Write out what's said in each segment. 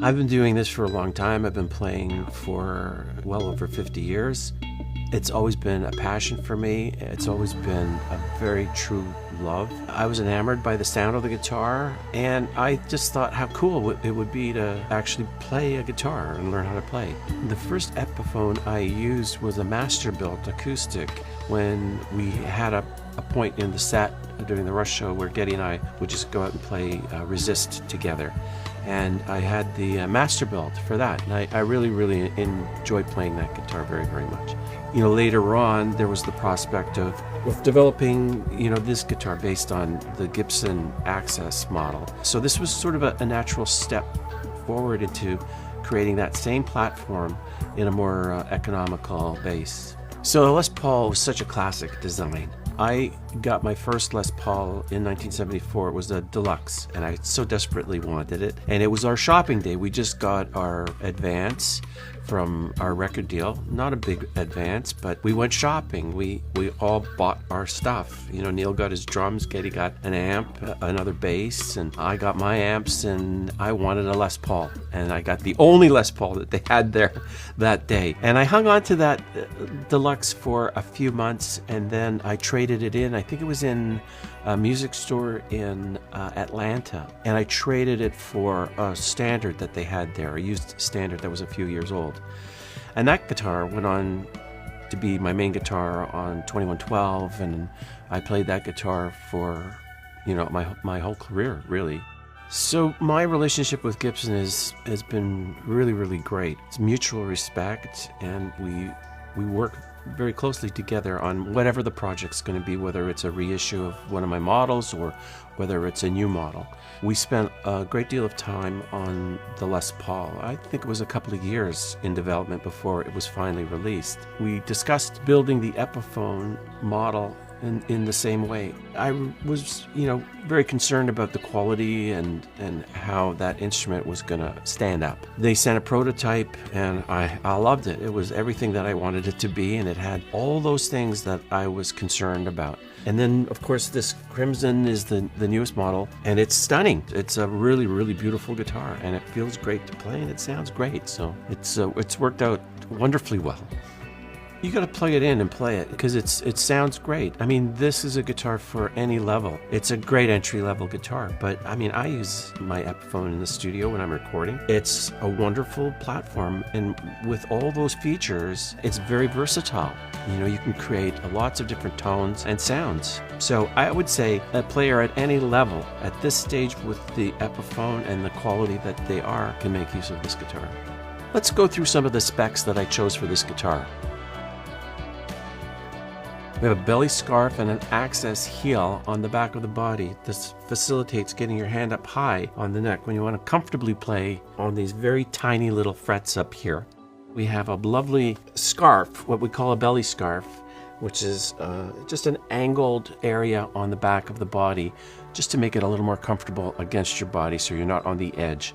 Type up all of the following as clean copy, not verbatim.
I've been doing this for a long time. I've been playing for well over 50 years. It's always been a passion for me. It's always been a very true love. I was enamored by the sound of the guitar, and I just thought how cool it would be to actually play a guitar and learn how to play. The first Epiphone I used was a Masterbuilt acoustic when we had a point in the set during the Rush show where Geddy and I would just go out and play Resist together. And I had the Masterbuilt for that, and I really enjoyed playing that guitar very, very much. Later on, there was the prospect of developing, this guitar based on the Gibson Access model. So this was sort of a natural step forward into creating that same platform in a more economical base. So the Les Paul was such a classic design. I got my first Les Paul in 1974. It was a deluxe, and I so desperately wanted it. And it was our shopping day. We just got our advance from our record deal. Not a big advance, but we went shopping. We all bought our stuff. Neil got his drums, Geddy got an amp, another bass, and I got my amps, and I wanted a Les Paul. And I got the only Les Paul that they had there that day. And I hung on to that deluxe for a few months, and then I traded it in. I think it was in a music store in Atlanta, and I traded it for a standard that they had there, a used standard that was a few years old. And that guitar went on to be my main guitar on 2112, and I played that guitar for my whole career, really. So my relationship with Gibson has been really great. It's mutual respect, and we work very closely together on whatever the project's going to be, whether it's a reissue of one of my models or whether it's a new model. We spent a great deal of time on the Les Paul. I think it was a couple of years in development before it was finally released. We discussed building the Epiphone model in the same way. I was, very concerned about the quality and how that instrument was going to stand up. They sent a prototype, and I loved it. It was everything that I wanted it to be, and it had all those things that I was concerned about. And then, of course, this Crimson is the newest model, and it's stunning. It's a really beautiful guitar, and it feels great to play, and it sounds great. So it's worked out wonderfully well. You got to plug it in and play it because it sounds great. I mean, this is a guitar for any level. It's a great entry-level guitar, but I use my Epiphone in the studio when I'm recording. It's a wonderful platform, and with all those features, it's very versatile. You can create lots of different tones and sounds. So I would say a player at any level at this stage with the Epiphone and the quality that they are can make use of this guitar. Let's go through some of the specs that I chose for this guitar. We have a belly scarf and an access heel on the back of the body. This facilitates getting your hand up high on the neck when you want to comfortably play on these very tiny little frets up here. We have a lovely scarf, what we call a belly scarf, which is just an angled area on the back of the body, just to make it a little more comfortable against your body so you're not on the edge.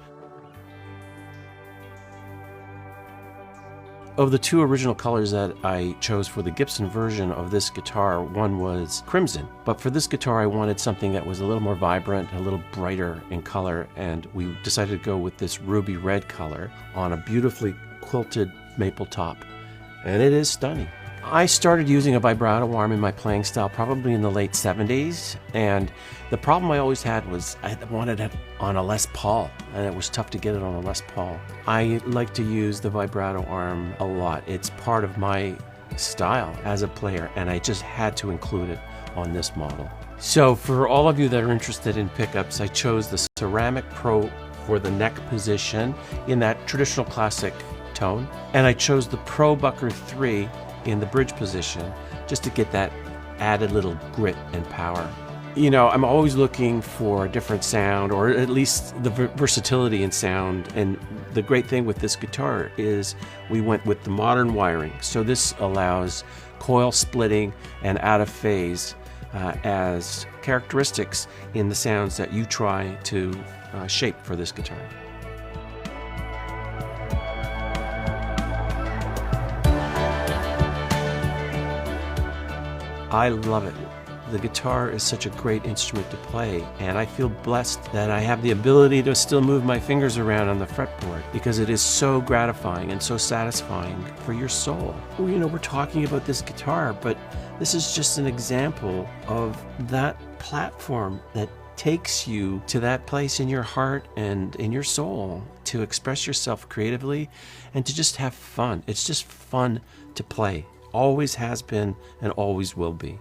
Of the two original colors that I chose for the Gibson version of this guitar, one was Crimson. But for this guitar, I wanted something that was a little more vibrant, a little brighter in color, and we decided to go with this ruby red color on a beautifully quilted maple top. And it is stunning. I started using a vibrato arm in my playing style probably in the late 70s, and the problem I always had was I wanted it on a Les Paul, and it was tough to get it on a Les Paul. I like to use the vibrato arm a lot. It's part of my style as a player, and I just had to include it on this model. So for all of you that are interested in pickups, I chose the Ceramic Pro for the neck position in that traditional classic tone, and I chose the Pro Bucker 3 in the bridge position just to get that added little grit and power. I'm always looking for a different sound, or at least the versatility in sound, and the great thing with this guitar is we went with the modern wiring. So this allows coil splitting and out of phase as characteristics in the sounds that you try to shape for this guitar. I love it. The guitar is such a great instrument to play, and I feel blessed that I have the ability to still move my fingers around on the fretboard because it is so gratifying and so satisfying for your soul. We're talking about this guitar, but this is just an example of that platform that takes you to that place in your heart and in your soul to express yourself creatively and to just have fun. It's just fun to play. Always has been and always will be.